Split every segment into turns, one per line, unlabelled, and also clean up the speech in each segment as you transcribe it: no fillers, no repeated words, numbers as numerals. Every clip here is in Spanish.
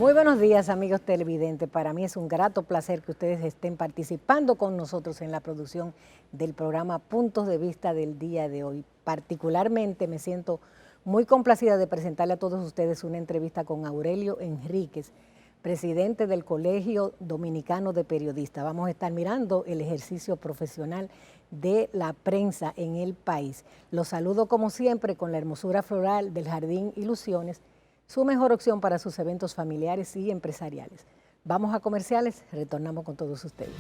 Muy buenos días, amigos televidentes. Para mí es un grato placer que ustedes estén participando con nosotros en la producción del programa Puntos de Vista del día de hoy. Particularmente me siento muy complacida de presentarle a todos ustedes una entrevista con Aurelio Enríquez, presidente del Colegio Dominicano de Periodistas. Vamos a estar mirando el ejercicio profesional de la prensa en el país. Los saludo como siempre con la hermosura floral del Jardín Ilusiones, su mejor opción para sus eventos familiares y empresariales. Vamos a comerciales, retornamos con todos ustedes.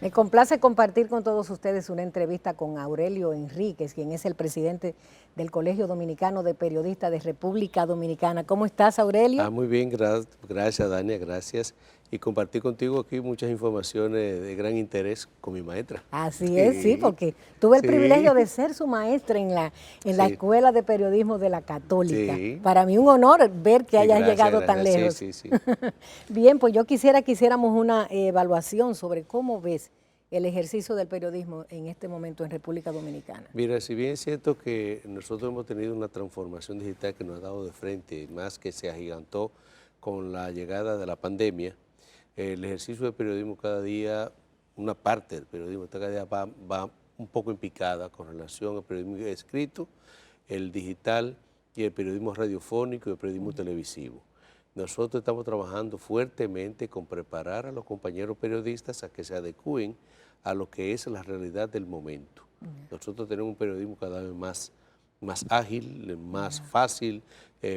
Me complace compartir con todos ustedes una entrevista con Aurelio Enríquez, quien es el presidente del Colegio Dominicano de Periodistas de República Dominicana. ¿Cómo estás, Aurelio?
Muy bien, gracias, Dania, gracias. Y compartir contigo aquí muchas informaciones de gran interés con mi maestra.
Así es, sí, porque tuve el privilegio de ser su maestra en la Escuela de Periodismo de la Católica.
Sí.
Para mí un honor ver que hayas llegado tan lejos.
Sí.
Bien, pues yo quisiera que hiciéramos una evaluación sobre cómo ves el ejercicio del periodismo en este momento en República Dominicana.
Mira, si bien es cierto que nosotros hemos tenido una transformación digital que nos ha dado de frente, más que se agigantó con la llegada de la pandemia, el ejercicio del periodismo cada día, una parte del periodismo cada día va un poco en picada con relación al periodismo escrito, el digital y el periodismo radiofónico y el periodismo televisivo. Nosotros estamos trabajando fuertemente con preparar a los compañeros periodistas a que se adecúen a lo que es la realidad del momento. Nosotros tenemos un periodismo cada vez más ágil, más fácil,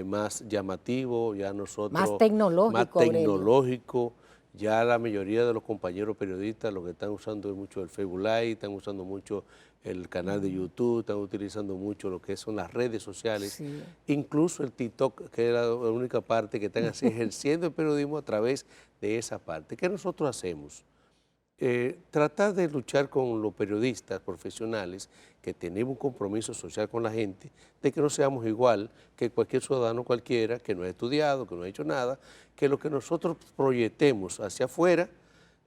más llamativo, ya nosotros...
Más tecnológico.
Ya la mayoría de los compañeros periodistas lo que están usando es mucho el Facebook Live, están usando mucho el canal de YouTube, están utilizando mucho lo que son las redes sociales, incluso el TikTok, que es la única parte que están así, ejerciendo el periodismo a través de esa parte. ¿Qué nosotros hacemos? Tratar de luchar con los periodistas profesionales que tenemos un compromiso social con la gente, de que no seamos igual que cualquier ciudadano cualquiera que no ha estudiado, que no ha hecho nada, que lo que nosotros proyectemos hacia afuera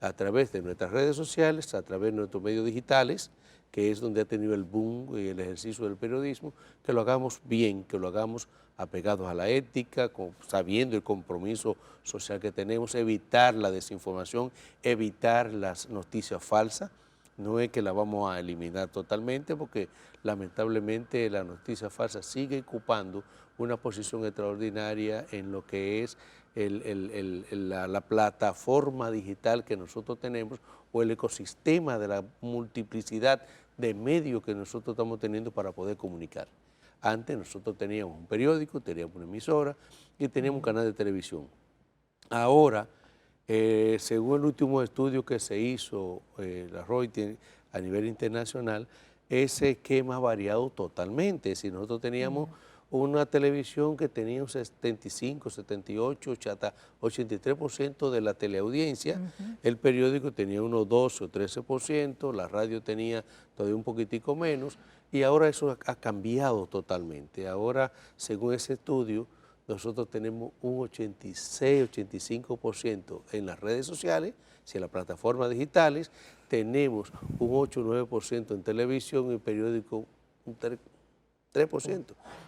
a través de nuestras redes sociales, a través de nuestros medios digitales, que es donde ha tenido el boom y el ejercicio del periodismo, que lo hagamos bien, que lo hagamos apegados a la ética, sabiendo el compromiso social que tenemos, evitar la desinformación, evitar las noticias falsas. No es que la vamos a eliminar totalmente, porque lamentablemente la noticia falsa sigue ocupando una posición extraordinaria en lo que es la plataforma digital que nosotros tenemos o el ecosistema de la multiplicidad de medios que nosotros estamos teniendo para poder comunicar. Antes nosotros teníamos un periódico, teníamos una emisora y teníamos un canal de televisión. Ahora, según el último estudio que se hizo, la Reuters a nivel internacional, ese esquema ha variado totalmente. Si nosotros teníamos una televisión que tenía un 75, 78, hasta 83% de la teleaudiencia, el periódico tenía unos 12 o 13%, la radio tenía todavía un poquitico menos, y ahora eso ha cambiado totalmente. Ahora, según ese estudio, nosotros tenemos un 86, 85% en las redes sociales, en las plataformas digitales, tenemos un 8 o 9% en televisión y periódico un 3%.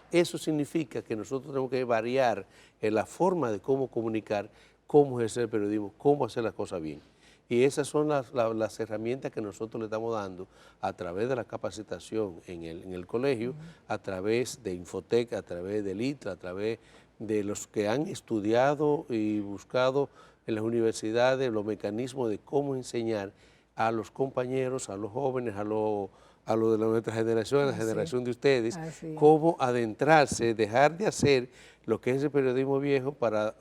Eso significa que nosotros tenemos que variar en la forma de cómo comunicar, cómo ejercer el periodismo, cómo hacer las cosas bien. Y esas son las herramientas que nosotros le estamos dando a través de la capacitación en el colegio, a través de Infotec, a través del ITRA, a través de los que han estudiado y buscado en las universidades los mecanismos de cómo enseñar a los compañeros, a los jóvenes, a lo de nuestra generación, a la generación de ustedes, cómo adentrarse, dejar de hacer lo que es el periodismo viejo para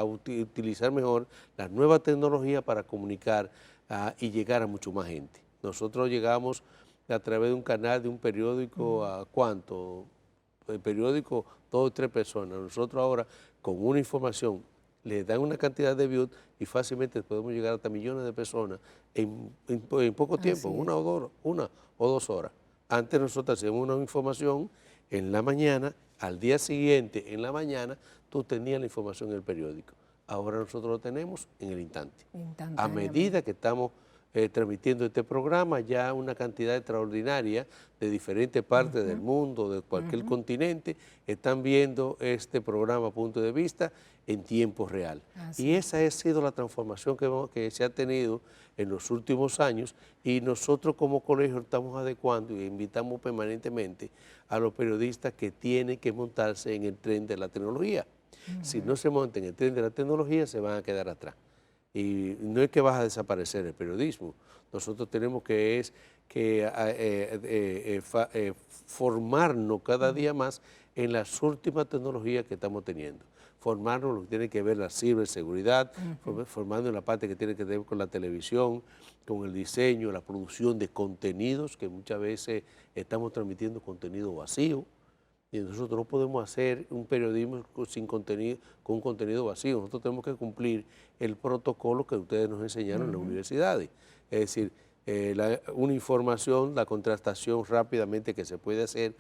utilizar mejor las nuevas tecnologías para comunicar y llegar a mucho más gente. Nosotros llegamos a través de un canal, de un periódico, ¿a cuánto? periódico 2 o 3 personas. Nosotros ahora, con una información, le dan una cantidad de views y fácilmente podemos llegar hasta millones de personas en poco tiempo, en una o dos horas. Antes nosotros hacíamos una información en la mañana, al día siguiente, en la mañana, tú tenías la información en el periódico. Ahora nosotros lo tenemos en el instante. A medida que estamos transmitiendo este programa, ya una cantidad extraordinaria de diferentes partes del mundo, de cualquier continente, están viendo este programa Punto de Vista en tiempo real. Y esa ha sido la transformación que se ha tenido en los últimos años, y nosotros como colegio estamos adecuando y invitamos permanentemente a los periodistas que tienen que montarse en el tren de la tecnología. Si no se montan en el tren de la tecnología, se van a quedar atrás. Y no es que vas a desaparecer el periodismo. Nosotros tenemos que formarnos cada día más en las últimas tecnologías que estamos teniendo. Formarnos en lo que tiene que ver la ciberseguridad, formarnos en la parte que tiene que ver con la televisión, con el diseño, la producción de contenidos, que muchas veces estamos transmitiendo contenido vacío. Y nosotros no podemos hacer un periodismo sin contenido, con un contenido vacío. Nosotros tenemos que cumplir el protocolo que ustedes nos enseñaron en las universidades. Es decir, una información, la contrastación rápidamente que se puede hacer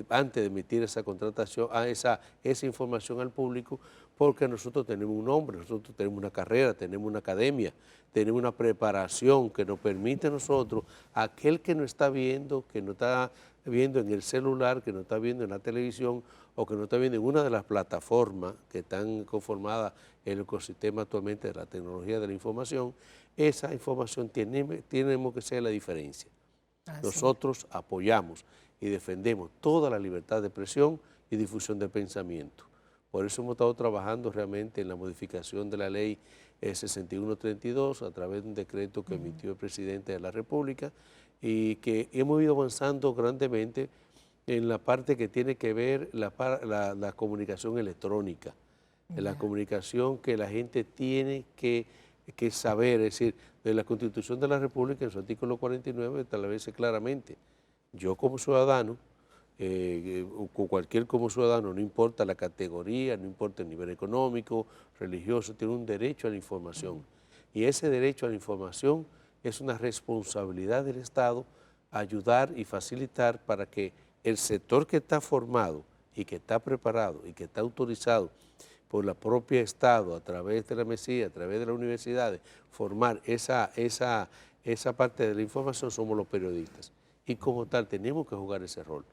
antes de emitir esa contratación, esa información al público, porque nosotros tenemos un nombre, nosotros tenemos una carrera, tenemos una academia, tenemos una preparación que nos permite a nosotros, aquel que no está viendo, que no está viendo en el celular, que no está viendo en la televisión o que no está viendo en una de las plataformas que están conformadas en el ecosistema actualmente de la tecnología de la información, esa información tenemos que ser la diferencia. Nosotros apoyamos y defendemos toda la libertad de expresión y difusión de pensamiento. Por eso hemos estado trabajando realmente en la modificación de la ley 6132 a través de un decreto que emitió el presidente de la República, y que hemos ido avanzando grandemente en la parte que tiene que ver la comunicación electrónica, la comunicación que la gente tiene que saber. Es decir, de la Constitución de la República, en su artículo 49, establece claramente: yo como ciudadano, o cualquier como ciudadano, no importa la categoría, no importa el nivel económico, religioso, tiene un derecho a la información. Y ese derecho a la información es una responsabilidad del Estado ayudar y facilitar para que el sector que está formado y que está preparado y que está autorizado por la propia Estado, a través de la MESIA, a través de las universidades, formar esa parte de la información, somos los periodistas. Y como tal tenemos que jugar ese rol.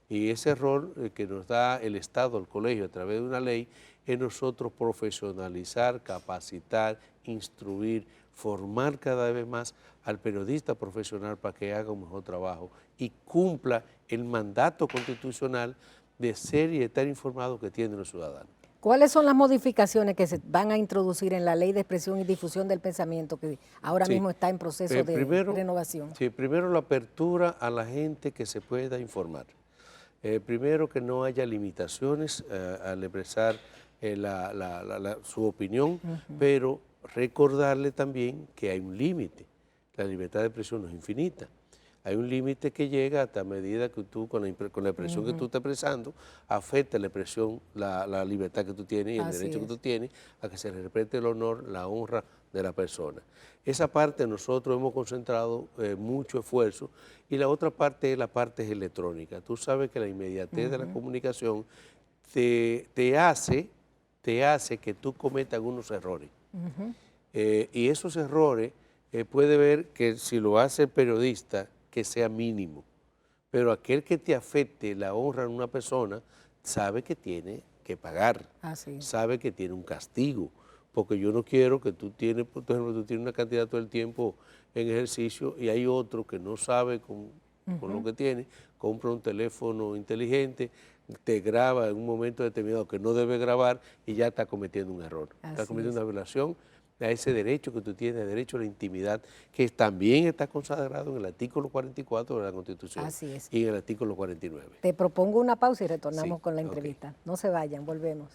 Y ese rol que nos da el Estado al colegio a través de una ley es nosotros profesionalizar, capacitar, instruir, formar cada vez más al periodista profesional para que haga un mejor trabajo y cumpla el mandato constitucional de ser y estar informado que tienen los ciudadanos.
¿Cuáles son las modificaciones que se van a introducir en la Ley de Expresión y Difusión del Pensamiento, que ahora mismo está en proceso de renovación?
Sí, primero la apertura a la gente que se pueda informar. Primero, que no haya limitaciones al expresar su opinión, pero recordarle también que hay un límite. La libertad de expresión no es infinita. Hay un límite que llega hasta medida que tú, con la expresión que tú estás expresando, afecta la expresión, la libertad que tú tienes y el derecho que tú tienes a que se respete el honor, la honra de la persona. Esa parte nosotros hemos concentrado mucho esfuerzo, y la otra parte es la parte electrónica. Tú sabes que la inmediatez de la comunicación te hace que tú cometas algunos errores. Y esos errores puede ver que si lo hace el periodista, que sea mínimo, pero aquel que te afecte la honra en una persona sabe que tiene que pagar, sabe que tiene un castigo, porque yo no quiero que tú tienes, por ejemplo, tú tienes una cantidad todo el tiempo en ejercicio y hay otro que no sabe con lo que tiene, compra un teléfono inteligente, te graba en un momento determinado que no debe grabar y ya está cometiendo un error, está cometiendo una violación a ese derecho que tú tienes, el derecho a la intimidad, que también está consagrado en el artículo 44 de la Constitución y en el artículo 49.
Te propongo una pausa y retornamos con la entrevista. No se vayan, volvemos.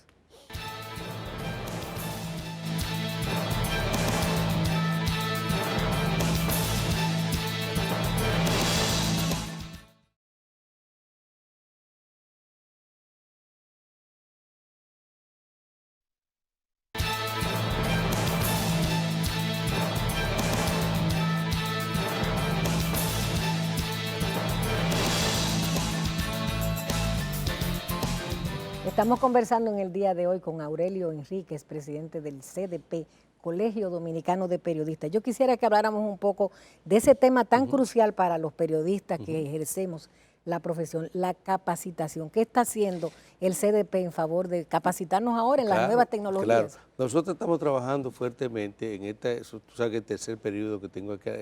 Estamos conversando en el día de hoy con Aurelio Enríquez, presidente del CDP, Colegio Dominicano de Periodistas. Yo quisiera que habláramos un poco de ese tema tan crucial para los periodistas que ejercemos la profesión, la capacitación. ¿Qué está haciendo el CDP en favor de capacitarnos ahora en las nuevas tecnologías?
Claro, nosotros estamos trabajando fuertemente en tú sabes que el tercer periodo que tengo acá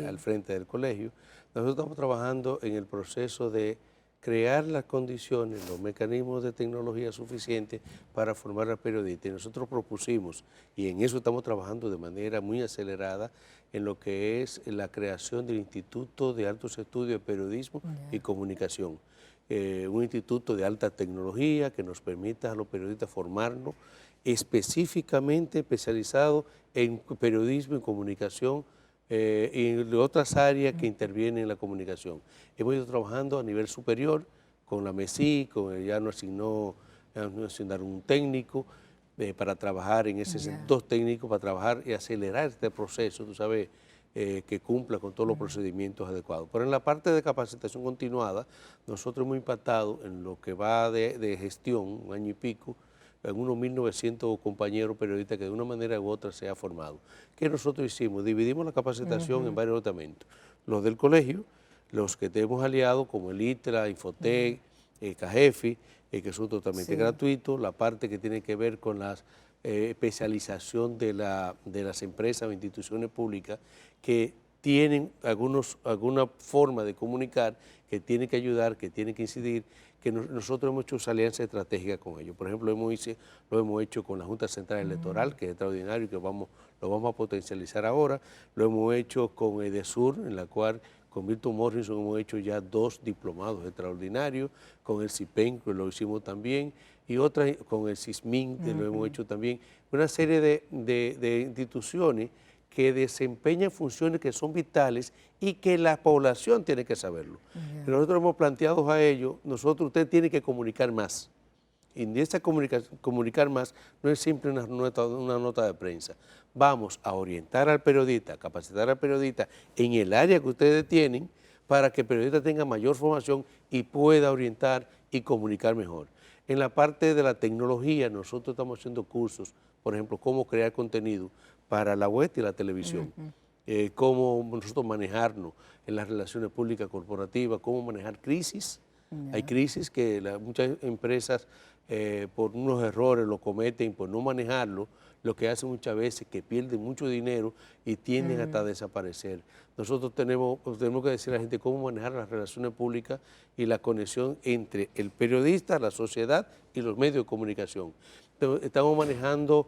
al frente del colegio, nosotros estamos trabajando en el proceso de crear las condiciones, los mecanismos de tecnología suficientes para formar a periodistas. Y nosotros propusimos, y en eso estamos trabajando de manera muy acelerada, en lo que es la creación del Instituto de Altos Estudios de Periodismo y Comunicación. Un instituto de alta tecnología que nos permita a los periodistas formarnos específicamente especializado en periodismo y comunicación y en otras áreas que intervienen en la comunicación. Hemos ido trabajando a nivel superior con la MESI, ya nos asignaron un técnico para trabajar en ese, dos técnicos para trabajar y acelerar este proceso, tú sabes, que cumpla con todos los procedimientos adecuados. Pero en la parte de capacitación continuada, nosotros hemos impactado en lo que va de gestión, un año y pico, en unos 1.900 compañeros periodistas que de una manera u otra se ha formado. ¿Qué nosotros hicimos? Dividimos la capacitación en varios estamentos. Los del colegio, los que tenemos aliados como el ITRA, Infotec, CAGEFI, que son totalmente gratuitos, la parte que tiene que ver con la especialización de las empresas o instituciones públicas que tienen alguna forma de comunicar, que tienen que ayudar, que tienen que incidir, que nosotros hemos hecho alianzas estratégicas con ellos. Por ejemplo, lo hemos hecho con la Junta Central Electoral, que es extraordinario y que lo vamos a potencializar ahora. Lo hemos hecho con EDESUR, en la cual con Milton Morrison hemos hecho ya 2 diplomados extraordinarios, con el CIPEN, que lo hicimos también, y otras con el CISMIN, que lo hemos hecho también. Una serie de instituciones que desempeñan funciones que son vitales y que la población tiene que saberlo. Nosotros hemos planteado a ellos, usted tiene que comunicar más. Y esa comunicar más no es simple una nota de prensa. Vamos a orientar al periodista, a capacitar al periodista en el área que ustedes tienen para que el periodista tenga mayor formación y pueda orientar y comunicar mejor. En la parte de la tecnología, nosotros estamos haciendo cursos, por ejemplo, cómo crear contenido para la web y la televisión, cómo nosotros manejarnos en las relaciones públicas corporativas, cómo manejar crisis. Hay crisis que muchas empresas por unos errores lo cometen, por no manejarlo, lo que hace muchas veces es que pierden mucho dinero y tienden hasta a desaparecer. Nosotros tenemos que decir a la gente cómo manejar las relaciones públicas y la conexión entre el periodista, la sociedad y los medios de comunicación. Estamos manejando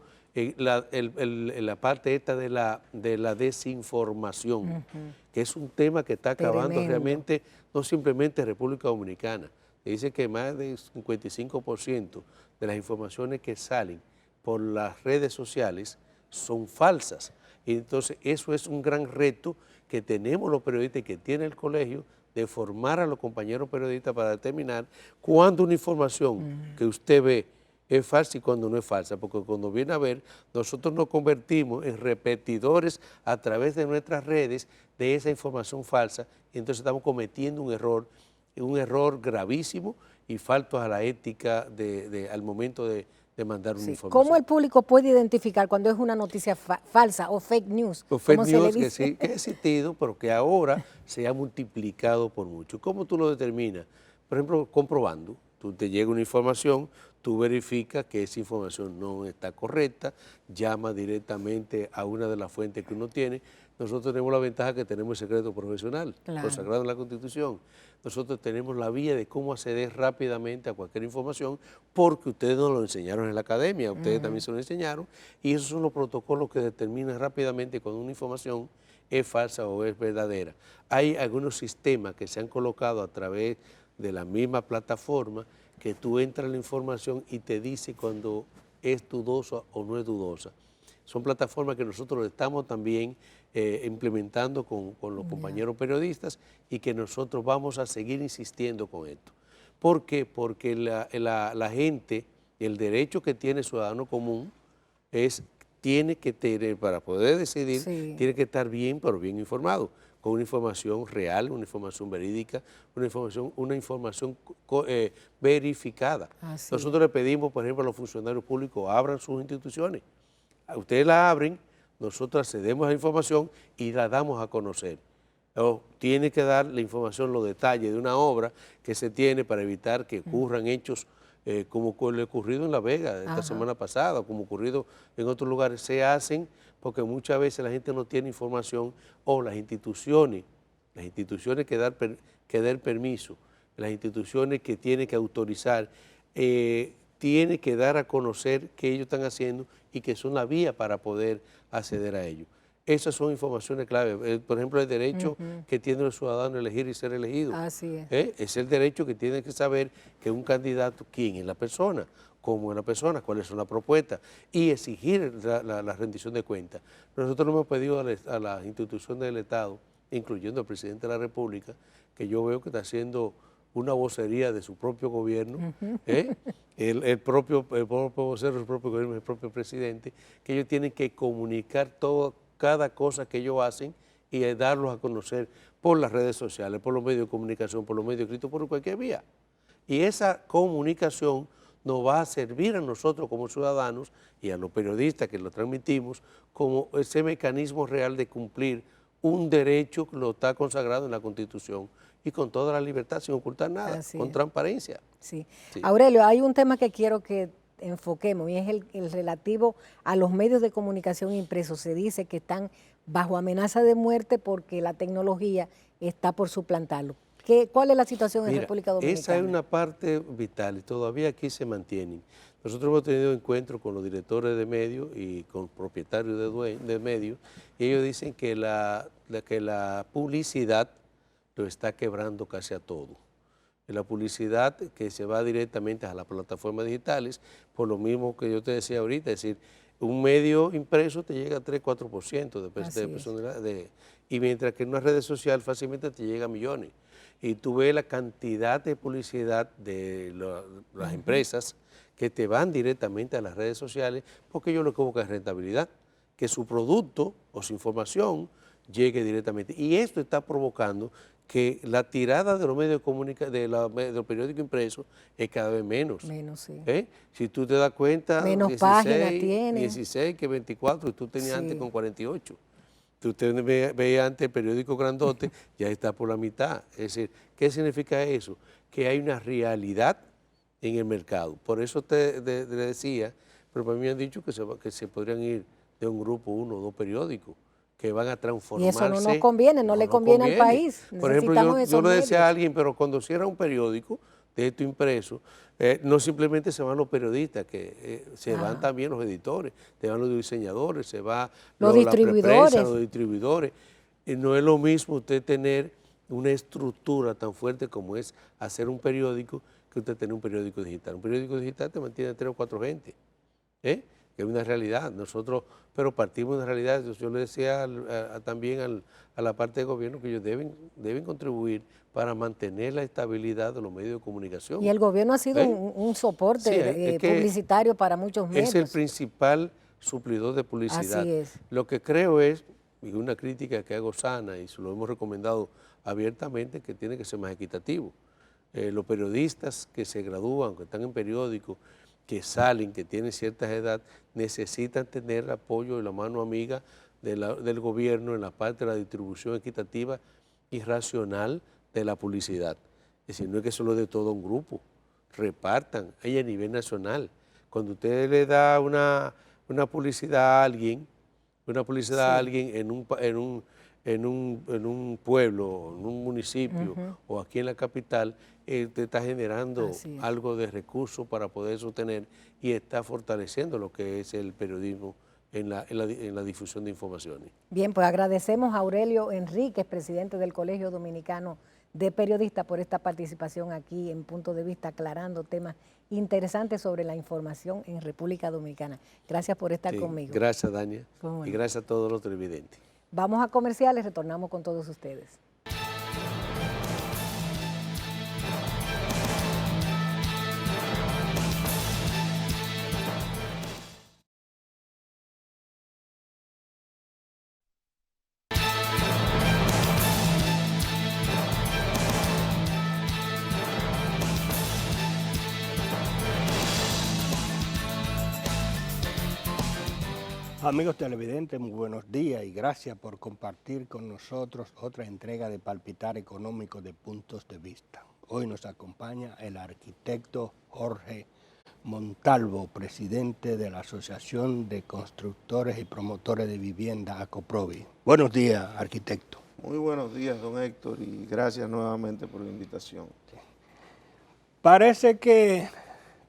la parte esta de la desinformación, que es un tema que está acabando realmente, no simplemente en República Dominicana. Dice que más del 55% de las informaciones que salen por las redes sociales son falsas. Y entonces eso es un gran reto que tenemos los periodistas y que tiene el colegio de formar a los compañeros periodistas para determinar cuándo una información que usted ve es falsa y cuando no es falsa, porque cuando viene a ver, nosotros nos convertimos en repetidores a través de nuestras redes de esa información falsa, y entonces estamos cometiendo un error gravísimo y falto a la ética al momento de mandar una información.
¿Cómo el público puede identificar cuando es una noticia falsa o fake news?
O fake news que sí, que ha existido, pero que ahora se ha multiplicado por mucho. ¿Cómo tú lo determinas? Por ejemplo, comprobando. Tú te llega una información, tú verificas que esa información no está correcta, llama directamente a una de las fuentes que uno tiene. Nosotros tenemos la ventaja que tenemos el secreto profesional, consagrado en la Constitución. Nosotros tenemos la vía de cómo acceder rápidamente a cualquier información, porque ustedes nos lo enseñaron en la academia, ustedes también se lo enseñaron, y esos son los protocolos que determinan rápidamente cuando una información es falsa o es verdadera. Hay algunos sistemas que se han colocado a través de la misma plataforma que tú entras en la información y te dice cuando es dudosa o no es dudosa. Son plataformas que nosotros estamos también implementando con los compañeros periodistas y que nosotros vamos a seguir insistiendo con esto. ¿Por qué? Porque la gente, el derecho que tiene el ciudadano común tiene que tener, para poder decidir, tiene que estar bien, pero bien informado. con una información real, una información verídica, una información verificada. Nosotros le pedimos, por ejemplo, a los funcionarios públicos, abran sus instituciones. Ustedes la abren, nosotros accedemos a la información y la damos a conocer. Tiene que dar la información, los detalles de una obra que se tiene para evitar que ocurran hechos como le ocurrido en La Vega esta semana pasada, como ocurrido en otros lugares. Se hacen porque muchas veces la gente no tiene información, o las instituciones que dan permiso, las instituciones que tienen que autorizar, tienen que dar a conocer qué ellos están haciendo y que son la vía para poder acceder a ello. Esas son informaciones clave. Por ejemplo, el derecho que tiene el ciudadano a elegir y ser elegido.
Así es.
Es el derecho que tiene que saber que un candidato, quién es la persona, cómo es la persona, cuáles son las propuestas, y exigir la rendición de cuentas. Nosotros le hemos pedido a las instituciones del Estado, incluyendo al presidente de la República, que yo veo que está haciendo una vocería de su propio gobierno, el propio vocero, el propio gobierno, el propio presidente, que ellos tienen que comunicar cada cosa que ellos hacen y darlos a conocer por las redes sociales, por los medios de comunicación, por los medios escritos, por cualquier vía. Y esa comunicación nos va a servir a nosotros como ciudadanos y a los periodistas que lo transmitimos como ese mecanismo real de cumplir un derecho que lo está consagrado en la Constitución y con toda la libertad, sin ocultar nada, con transparencia.
Sí. Aurelio, hay un tema que quiero que enfoquemos y es el relativo a los medios de comunicación impresos. Se dice que están bajo amenaza de muerte porque la tecnología está por suplantarlo. ¿Cuál es la situación en República Dominicana?
Esa es una parte vital y todavía aquí se mantienen. Nosotros hemos tenido encuentros con los directores de medios y con propietarios de medios y ellos dicen que la publicidad lo está quebrando casi a todo. La publicidad que se va directamente a las plataformas digitales, por lo mismo que yo te decía ahorita, es decir, un medio impreso te llega a 3-4% de personalidad, y mientras que en una red social fácilmente te llega a millones. Y tú ves la cantidad de publicidad de las empresas que te van directamente a las redes sociales porque ellos lo que buscan es rentabilidad, que su producto o su información llegue directamente. Y esto está provocando que la tirada de los medios de comunicación, de los periódicos impresos, es cada vez menos.
Menos, sí.
Si tú te das cuenta,
menos
16,
páginas tiene.
16 que 24, y tú tenías antes con 48. Usted veía antes el periódico grandote, ya está por la mitad. Es decir, ¿qué significa eso? Que hay una realidad en el mercado. Por eso le decía, pero para mí me han dicho que se podrían ir de un grupo 1 o 2 periódicos que van a transformarse.
Y eso no nos conviene, no le conviene al país.
Por ejemplo, yo le decía a alguien, pero cuando cierra un periódico de esto impreso, no simplemente se van los periodistas, que se van también los editores, se van los diseñadores, se van
los distribuidores.
Los distribuidores. Y no es lo mismo usted tener una estructura tan fuerte como es hacer un periódico que usted tener un periódico digital. Un periódico digital te mantiene 3 o 4 gente, que es una realidad. Nosotros, pero partimos de una realidad. Yo le decía también a la parte del gobierno que ellos deben contribuir para mantener la estabilidad de los medios de comunicación.
Y el gobierno ha sido un soporte publicitario para muchos medios.
Es el principal suplidor de publicidad.
Así es.
Lo que creo es, y una crítica que hago sana, y se lo hemos recomendado abiertamente, que tiene que ser más equitativo. Los periodistas que se gradúan, que están en periódicos, que salen, que tienen cierta edad, necesitan tener el apoyo y la mano amiga del gobierno en la parte de la distribución equitativa y racional de la publicidad. Es decir, no es que solo de todo un grupo, repartan, hay a nivel nacional. Cuando usted le da una publicidad a alguien, en un pueblo, en un municipio o aquí en la capital, te está generando algo de recursos para poder sostener y está fortaleciendo lo que es el periodismo en la difusión de informaciones.
Bien, pues agradecemos a Aurelio Enríquez, presidente del Colegio Dominicano de Periodistas, por esta participación aquí en Punto de Vista, aclarando temas interesantes sobre la información en República Dominicana. Gracias por estar conmigo.
Gracias, Dania, y gracias a todos los televidentes.
Vamos a comerciales, retornamos con todos ustedes.
Amigos televidentes, muy buenos días y gracias por compartir con nosotros otra entrega de Palpitar Económico de Puntos de Vista. Hoy nos acompaña el arquitecto Jorge Montalvo, presidente de la Asociación de Constructores y Promotores de Vivienda, ACOPROVI. Buenos días, arquitecto.
Muy buenos días, don Héctor, y gracias nuevamente por la invitación.
Parece que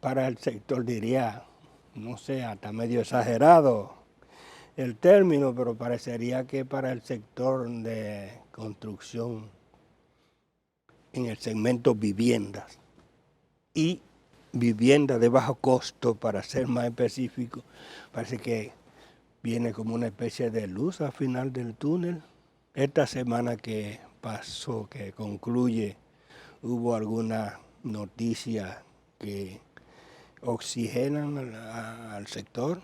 para el sector, diría, no sé, hasta medio exagerado el término, pero parecería que para el sector de construcción en el segmento viviendas y vivienda de bajo costo, para ser más específico, parece que viene como una especie de luz al final del túnel. Esta semana que pasó, que concluye, hubo alguna noticia que oxigenan al sector.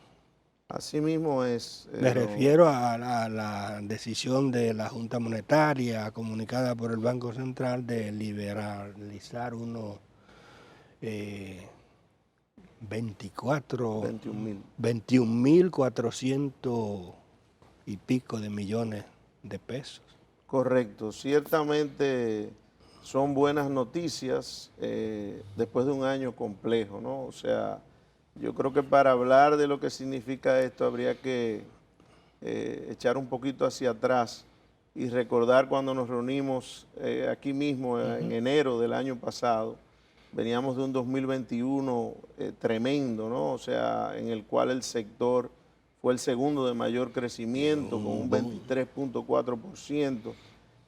Así mismo es.
Me refiero a la decisión de la Junta Monetaria comunicada por el Banco Central de liberalizar unos 21.400 y pico de millones de pesos.
Correcto, ciertamente son buenas noticias después de un año complejo, ¿no? O sea, yo creo que para hablar de lo que significa esto habría que echar un poquito hacia atrás y recordar cuando nos reunimos aquí mismo en enero del año pasado. Veníamos de un 2021 tremendo, ¿no? O sea, en el cual el sector fue el segundo de mayor crecimiento, con un 23.4%.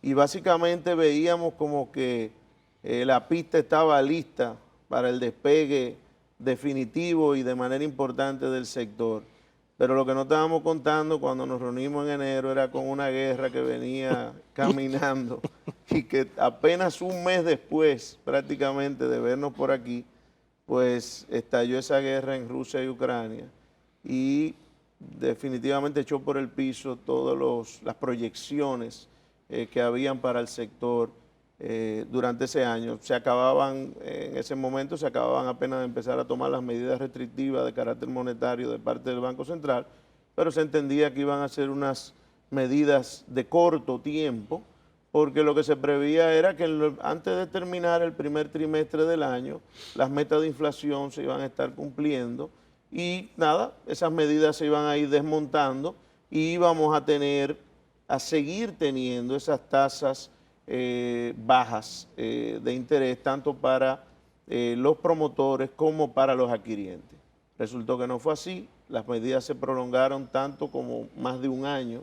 Y básicamente veíamos como que la pista estaba lista para el despegue definitivo y de manera importante del sector. Pero lo que no estábamos contando cuando nos reunimos en enero era con una guerra que venía caminando y que apenas un mes después prácticamente de vernos por aquí, pues estalló esa guerra en Rusia y Ucrania y definitivamente echó por el piso todas las proyecciones que habían para el sector durante ese año. En ese momento se acababan apenas de empezar a tomar las medidas restrictivas de carácter monetario de parte del Banco Central, pero se entendía que iban a ser unas medidas de corto tiempo, porque lo que se preveía era que antes de terminar el primer trimestre del año, las metas de inflación se iban a estar cumpliendo y nada, esas medidas se iban a ir desmontando y íbamos a seguir teniendo esas tasas bajas de interés tanto para los promotores como para los adquirientes. Resultó que no fue así, las medidas se prolongaron tanto como más de un año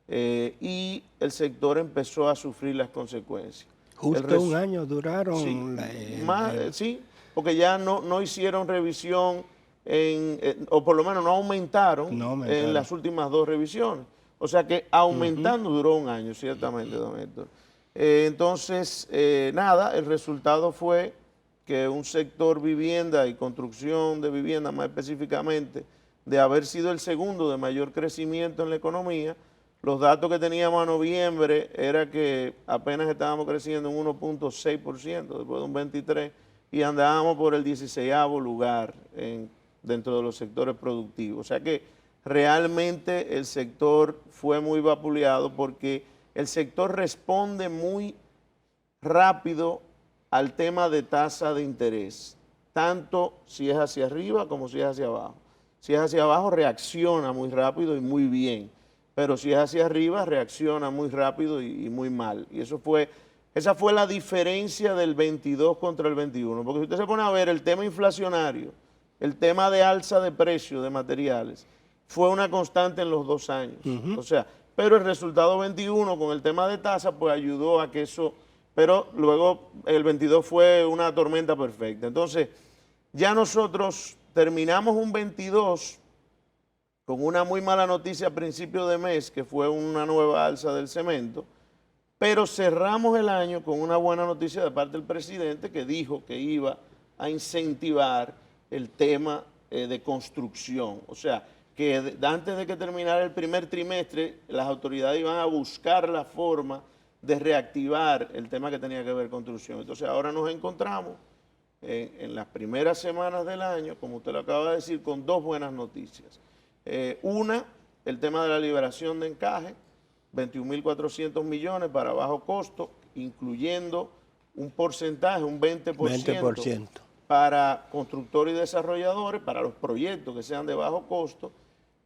y el sector empezó a sufrir las consecuencias.
Justo un año duraron.
Sí, sí, porque ya no hicieron revisión, o por lo menos no aumentaron en las últimas dos revisiones. O sea que aumentando duró un año, ciertamente, don Héctor. Entonces, nada, el resultado fue que un sector vivienda y construcción de vivienda, más específicamente, de haber sido el segundo de mayor crecimiento en la economía, los datos que teníamos a noviembre era que apenas estábamos creciendo un 1.6%, después de un 23%, y andábamos por el 16º lugar dentro de los sectores productivos. O sea que realmente el sector fue muy vapuleado porque el sector responde muy rápido al tema de tasa de interés, tanto si es hacia arriba como si es hacia abajo. Si es hacia abajo reacciona muy rápido y muy bien, pero si es hacia arriba reacciona muy rápido y muy mal. Y esa fue la diferencia del 22 contra el 21, porque si usted se pone a ver el tema inflacionario, el tema de alza de precios de materiales, fue una constante en los 2 años. O sea, pero el resultado 21 con el tema de tasa pues ayudó a que eso, pero luego el 22 fue una tormenta perfecta. Entonces, ya nosotros terminamos un 22 con una muy mala noticia a principio de mes, que fue una nueva alza del cemento, pero cerramos el año con una buena noticia de parte del presidente que dijo que iba a incentivar el tema de construcción. O sea, que antes de que terminara el primer trimestre, las autoridades iban a buscar la forma de reactivar el tema que tenía que ver con construcción. Entonces ahora nos encontramos en las primeras semanas del año, como usted lo acaba de decir, con dos buenas noticias. Una, el tema de la liberación de encaje, 21.400 millones para bajo costo, incluyendo un porcentaje, un 20%, para constructores y desarrolladores, para los proyectos que sean de bajo costo,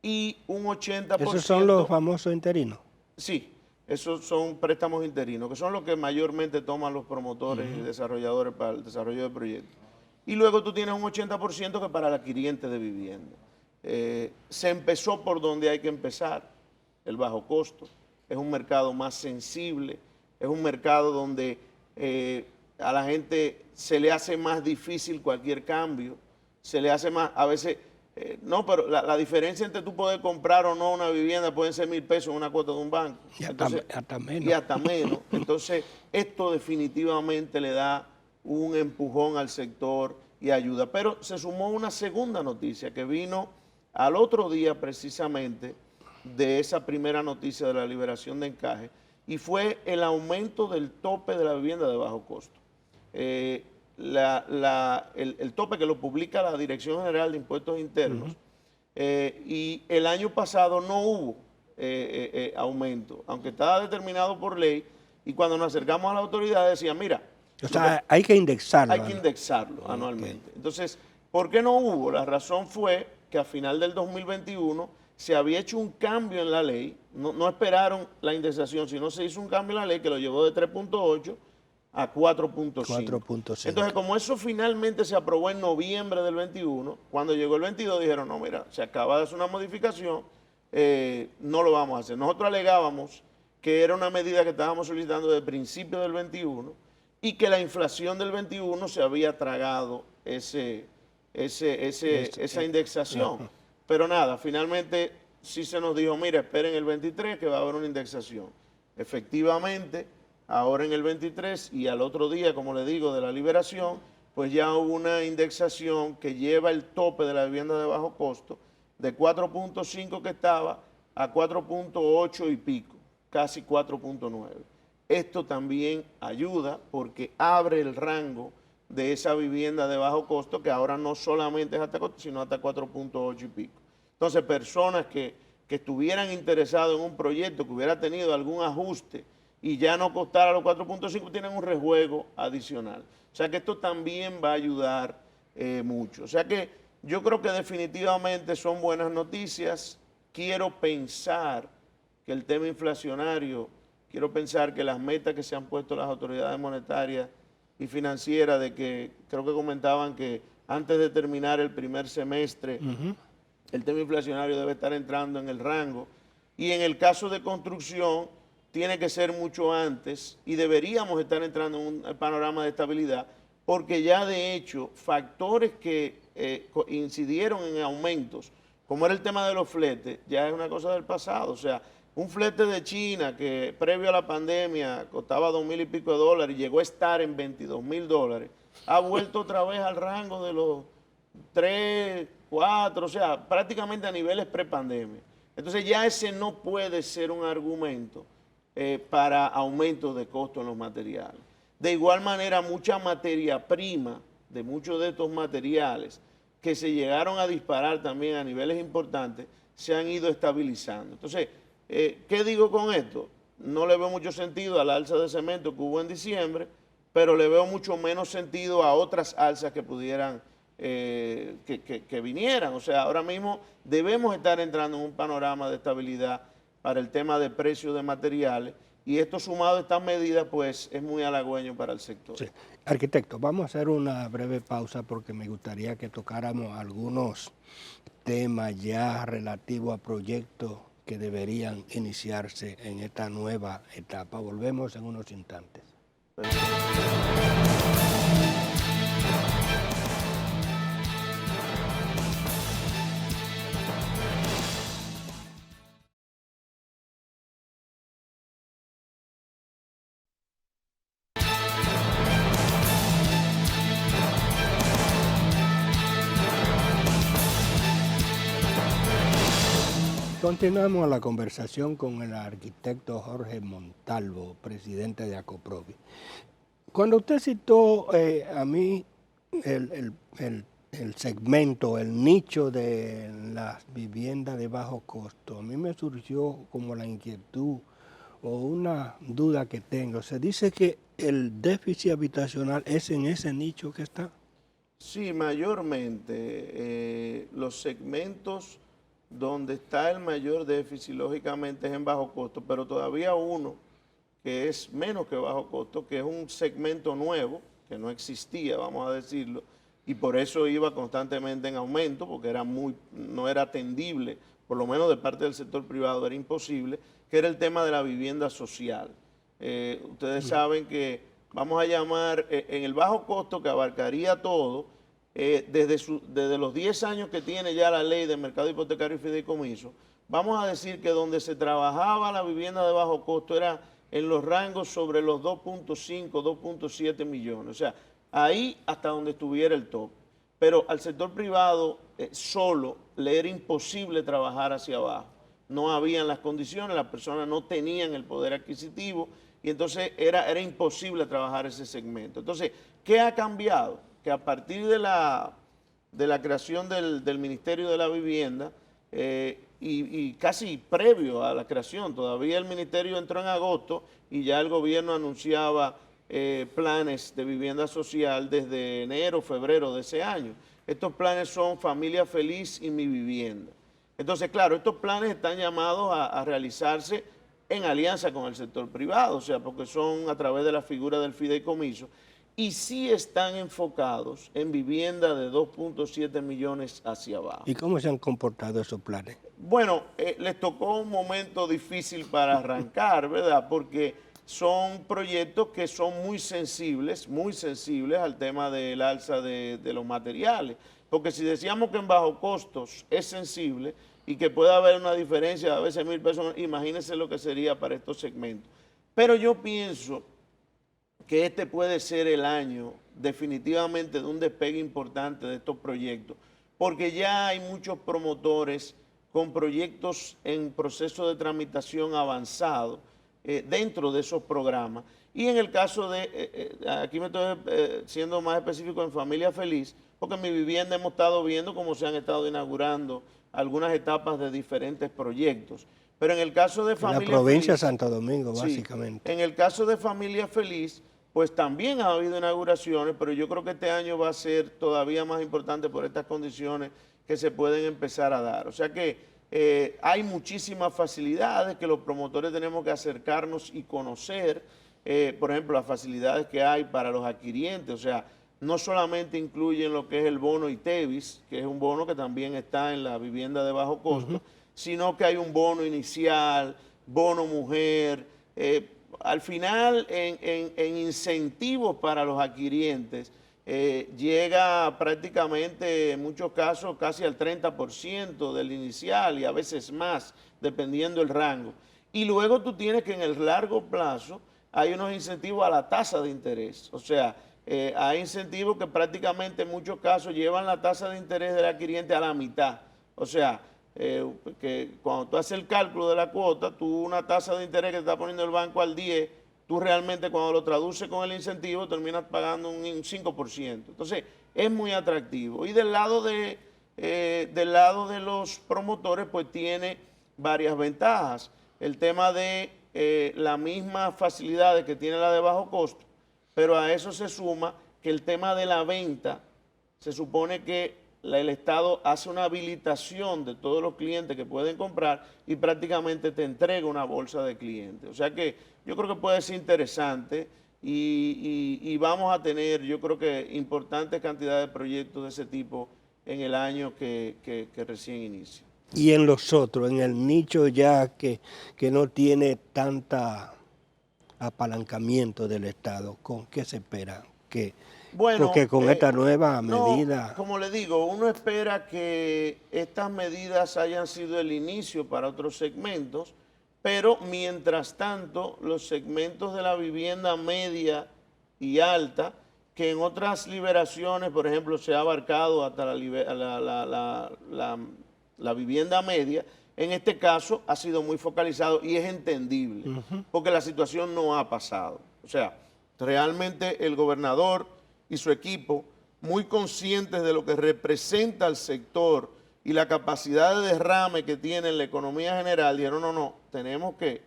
y un 80%...
¿Esos son los famosos interinos?
Sí, esos son préstamos interinos, que son los que mayormente toman los promotores y desarrolladores para el desarrollo de proyectos. Y luego tú tienes un 80% que para el adquiriente de vivienda. Se empezó por donde hay que empezar, el bajo costo. Es un mercado más sensible, es un mercado donde a la gente se le hace más difícil cualquier cambio, se le hace más, a veces, no, pero la diferencia entre tú poder comprar o no una vivienda pueden ser 1.000 pesos en una cuota de un banco.
Y
Entonces,
hasta menos.
Y hasta menos. Entonces, esto definitivamente le da un empujón al sector y ayuda. Pero se sumó una segunda noticia que vino al otro día precisamente de esa primera noticia de la liberación de encaje, y fue el aumento del tope de la vivienda de bajo costo. El tope que lo publica la Dirección General de Impuestos Internos, y el año pasado no hubo aumento, aunque estaba determinado por ley, y cuando nos acercamos a la autoridad decían, mira,
o sea, hay que indexarlo.
Hay que indexarlo anualmente. Entonces, ¿por qué no hubo? La razón fue que a final del 2021 se había hecho un cambio en la ley, no esperaron la indexación, sino se hizo un cambio en la ley que lo llevó de 3.8 a 4.5. Entonces, como eso finalmente se aprobó en noviembre del 21, cuando llegó el 22 dijeron, no, mira, se acaba de hacer una modificación, no lo vamos a hacer. Nosotros alegábamos que era una medida que estábamos solicitando desde el principio del 21 y que la inflación del 21 se había tragado esa indexación. Pero nada, finalmente sí se nos dijo, mira, esperen el 23 que va a haber una indexación. Efectivamente, ahora en el 23 y al otro día, como le digo, de la liberación, pues ya hubo una indexación que lleva el tope de la vivienda de bajo costo de 4.5 que estaba a 4.8 y pico, casi 4.9. Esto también ayuda porque abre el rango de esa vivienda de bajo costo, que ahora no solamente es hasta, sino hasta 4.8 y pico. Entonces, personas que estuvieran interesadas en un proyecto que hubiera tenido algún ajuste y ya no costara los 4.5, tienen un rejuego adicional. O sea que esto también va a ayudar mucho. O sea que yo creo que definitivamente son buenas noticias. Quiero pensar que el tema inflacionario, quiero pensar que las metas que se han puesto las autoridades monetarias y financieras, de que creo que comentaban que antes de terminar el primer semestre, el tema inflacionario debe estar entrando en el rango. Y en el caso de construcción, tiene que ser mucho antes y deberíamos estar entrando en un panorama de estabilidad, porque ya de hecho factores que incidieron en aumentos, como era el tema de los fletes, ya es una cosa del pasado. O sea, un flete de China que previo a la pandemia costaba $2,000 y pico y llegó a estar en $22,000, ha vuelto otra vez al rango de los 3, 4, o sea, prácticamente a niveles prepandemia. Entonces ya ese no puede ser un argumento para aumentos de costo en los materiales. De igual manera, mucha materia prima de muchos de estos materiales que se llegaron a disparar también a niveles importantes, se han ido estabilizando. Entonces, ¿qué digo con esto? No le veo mucho sentido al alza de cemento que hubo en diciembre, pero le veo mucho menos sentido a otras alzas que pudieran, que vinieran. O sea, ahora mismo debemos estar entrando en un panorama de estabilidad para el tema de precios de materiales, y esto sumado a estas medidas, pues es muy halagüeño para el sector.
Sí. Arquitecto, vamos a hacer una breve pausa porque me gustaría que tocáramos algunos temas ya relativos a proyectos que deberían iniciarse en esta nueva etapa. Volvemos en unos instantes. Continuamos la conversación con el arquitecto Jorge Montalvo, presidente de ACOPROVI. Cuando usted citó a mí el el segmento, el nicho de las viviendas de bajo costo, a mí me surgió como la inquietud o una duda que tengo. Se dice que el déficit habitacional es en ese nicho que está.
Sí, mayormente los segmentos donde está el mayor déficit, lógicamente, es en bajo costo, pero todavía uno que es menos que bajo costo, que es un segmento nuevo, que no existía, vamos a decirlo, y por eso iba constantemente en aumento, porque no era atendible, por lo menos de parte del sector privado era imposible, que era el tema de la vivienda social. Ustedes saben que, vamos a llamar, en el bajo costo que abarcaría todo, desde los 10 años que tiene ya la ley de mercado hipotecario y fideicomiso, vamos a decir que donde se trabajaba la vivienda de bajo costo era en los rangos sobre los 2.5, 2.7 millones. O sea, ahí hasta donde estuviera el top. Pero al sector privado solo le era imposible trabajar hacia abajo. No habían las condiciones, las personas no tenían el poder adquisitivo y entonces era imposible trabajar ese segmento. Entonces, ¿qué ha cambiado? Que a partir de la creación del Ministerio de la Vivienda, y casi previo a la creación, todavía el ministerio entró en agosto y ya el gobierno anunciaba planes de vivienda social desde enero, febrero de ese año. Estos planes son Familia Feliz y Mi Vivienda. Entonces, claro, estos planes están llamados a realizarse en alianza con el sector privado, o sea, porque son a través de la figura del fideicomiso, y sí están enfocados en vivienda de 2.7 millones hacia abajo.
¿Y cómo se han comportado esos planes?
Bueno, les tocó un momento difícil para arrancar, ¿verdad? Porque son proyectos que son muy sensibles al tema del alza de los materiales. Porque si decíamos que en bajo costos es sensible y que puede haber una diferencia de a veces 1.000 pesos, imagínense lo que sería para estos segmentos. Pero yo pienso que este puede ser el año definitivamente de un despegue importante de estos proyectos, porque ya hay muchos promotores con proyectos en proceso de tramitación avanzado dentro de esos programas. Y en el caso de, aquí me estoy siendo más específico en Familia Feliz, porque en Mi Vivienda hemos estado viendo cómo se han estado inaugurando algunas etapas de diferentes proyectos. Pero en el caso de Familia Feliz...
En la provincia de Santo Domingo, básicamente.
Sí, en el caso de Familia Feliz, pues también ha habido inauguraciones, pero yo creo que este año va a ser todavía más importante por estas condiciones que se pueden empezar a dar. O sea que hay muchísimas facilidades que los promotores tenemos que acercarnos y conocer. Por ejemplo, las facilidades que hay para los adquirientes, o sea, no solamente incluyen lo que es el bono ITEVIS, que es un bono que también está en la vivienda de bajo costo, sino que hay un bono inicial, bono mujer. Al final, en incentivos para los adquirientes, llega prácticamente en muchos casos casi al 30% del inicial y a veces más, dependiendo el rango. Y luego tú tienes que en el largo plazo hay unos incentivos a la tasa de interés. O sea, hay incentivos que prácticamente en muchos casos llevan la tasa de interés del adquiriente a la mitad. O sea, que cuando tú haces el cálculo de la cuota, tú una tasa de interés que te está poniendo el banco al 10%, tú realmente cuando lo traduces con el incentivo terminas pagando un 5%. Entonces, es muy atractivo. Y del lado de los promotores, pues tiene varias ventajas. El tema de las mismas facilidades que tiene la de bajo costo, pero a eso se suma que el tema de la venta, se supone que el Estado hace una habilitación de todos los clientes que pueden comprar y prácticamente te entrega una bolsa de clientes. O sea que yo creo que puede ser interesante y vamos a tener, yo creo que importantes cantidades de proyectos de ese tipo en el año que recién inicia.
Y en los otros, en el nicho ya que no tiene tanta apalancamiento del Estado, ¿con qué se espera?
Bueno,
porque con esta nueva medida...
No, como le digo, uno espera que estas medidas hayan sido el inicio para otros segmentos, pero mientras tanto los segmentos de la vivienda media y alta, que en otras liberaciones, por ejemplo, se ha abarcado hasta la vivienda media, en este caso ha sido muy focalizado y es entendible, porque la situación no ha pasado. O sea, realmente el gobernador y su equipo muy conscientes de lo que representa el sector y la capacidad de derrame que tiene en la economía general, dijeron, no, tenemos que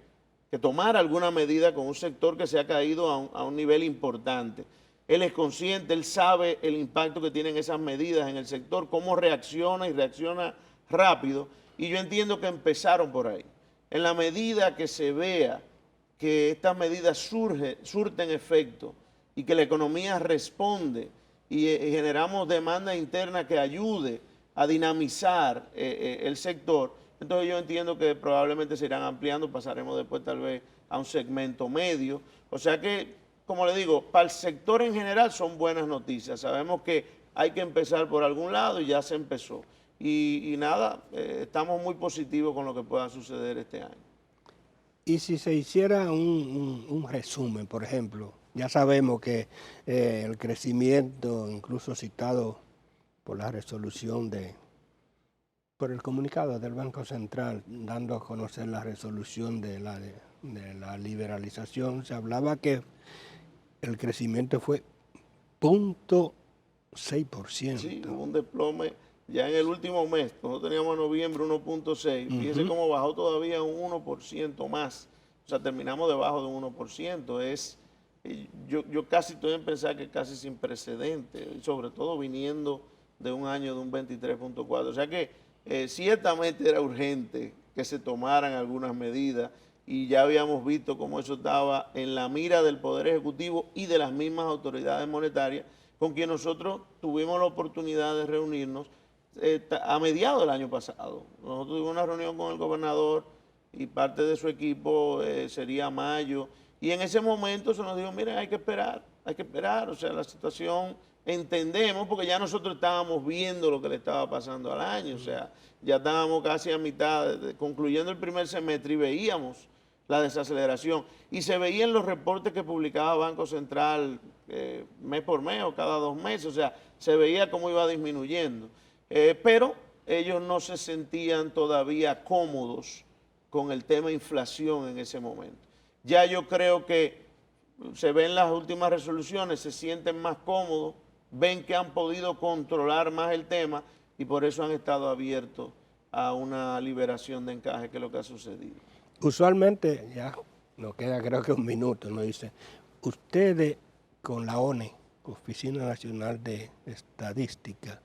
tomar alguna medida con un sector que se ha caído a un nivel importante. Él es consciente, él sabe el impacto que tienen esas medidas en el sector, cómo reacciona y reacciona rápido, y yo entiendo que empezaron por ahí. En la medida que se vea que estas medidas surten efecto y que la economía responde y generamos demanda interna que ayude a dinamizar el sector, entonces yo entiendo que probablemente se irán ampliando, pasaremos después tal vez a un segmento medio. O sea que, como le digo, para el sector en general son buenas noticias. Sabemos que hay que empezar por algún lado y ya se empezó. Y nada, estamos muy positivos con lo que pueda suceder este año.
Y si se hiciera un resumen, por ejemplo, ya sabemos que el crecimiento, incluso citado por la resolución por el comunicado del Banco Central, dando a conocer la resolución de la liberalización, se hablaba que el crecimiento fue 0.6%.
Sí, hubo un desplome ya en el último mes. Nosotros teníamos en noviembre 1.6. Fíjense cómo bajó todavía un 1% más. O sea, terminamos debajo de un 1%. Yo casi estoy en pensar que casi sin precedente, sobre todo viniendo de un año de un 23.4. O sea que ciertamente era urgente que se tomaran algunas medidas y ya habíamos visto cómo eso estaba en la mira del Poder Ejecutivo y de las mismas autoridades monetarias con quien nosotros tuvimos la oportunidad de reunirnos a mediados del año pasado. Nosotros tuvimos una reunión con el gobernador y parte de su equipo, sería mayo, y en ese momento se nos dijo, miren, hay que esperar, o sea, la situación entendemos, porque ya nosotros estábamos viendo lo que le estaba pasando al año, o sea, ya estábamos casi a mitad, concluyendo el primer semestre y veíamos la desaceleración, y se veía en los reportes que publicaba Banco Central mes por mes o cada 2 meses, o sea, se veía cómo iba disminuyendo, pero ellos no se sentían todavía cómodos con el tema inflación en ese momento. Ya yo creo que se ven las últimas resoluciones, se sienten más cómodos, ven que han podido controlar más el tema y por eso han estado abiertos a una liberación de encaje, que es lo que ha sucedido.
Usualmente, ya nos queda creo que un minuto, nos dice, ustedes con la ONE, Oficina Nacional de Estadística,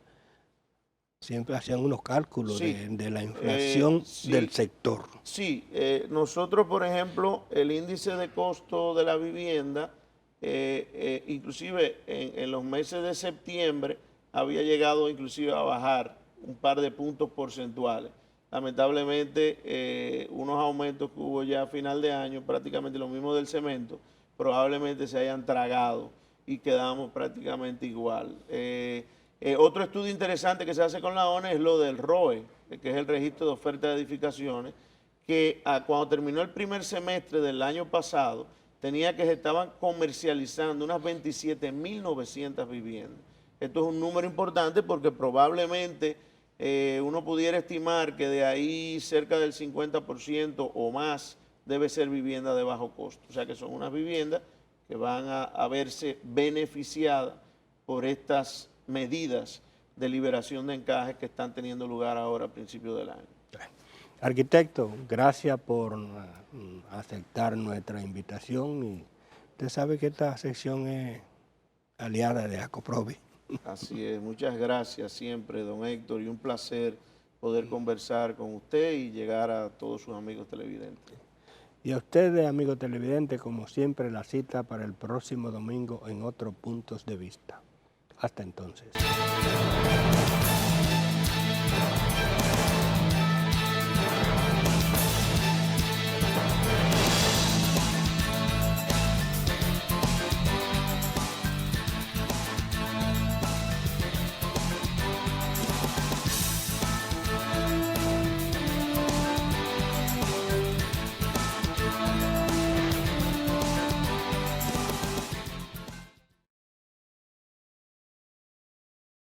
siempre hacían unos cálculos de la inflación del sector.
Sí, nosotros, por ejemplo, el índice de costo de la vivienda, inclusive en los meses de septiembre, había llegado inclusive a bajar un par de puntos porcentuales. Lamentablemente, unos aumentos que hubo ya a final de año, prácticamente lo mismo del cemento, probablemente se hayan tragado y quedamos prácticamente igual. Otro estudio interesante que se hace con la ONE es lo del ROE, que es el registro de oferta de edificaciones, que cuando terminó el primer semestre del año pasado, tenía que se estaban comercializando unas 27.900 viviendas. Esto es un número importante porque probablemente uno pudiera estimar que de ahí cerca del 50% o más debe ser vivienda de bajo costo. O sea que son unas viviendas que van a verse beneficiadas por estas medidas de liberación de encajes que están teniendo lugar ahora a principios del año.
Arquitecto, gracias por aceptar nuestra invitación y usted sabe que esta sección es aliada de ACOPROVI.
Así es, muchas gracias siempre, don Héctor, y un placer poder conversar con usted y llegar a todos sus amigos televidentes.
Y a ustedes, amigos televidentes, como siempre, la cita para el próximo domingo en otros puntos de vista. Hasta entonces.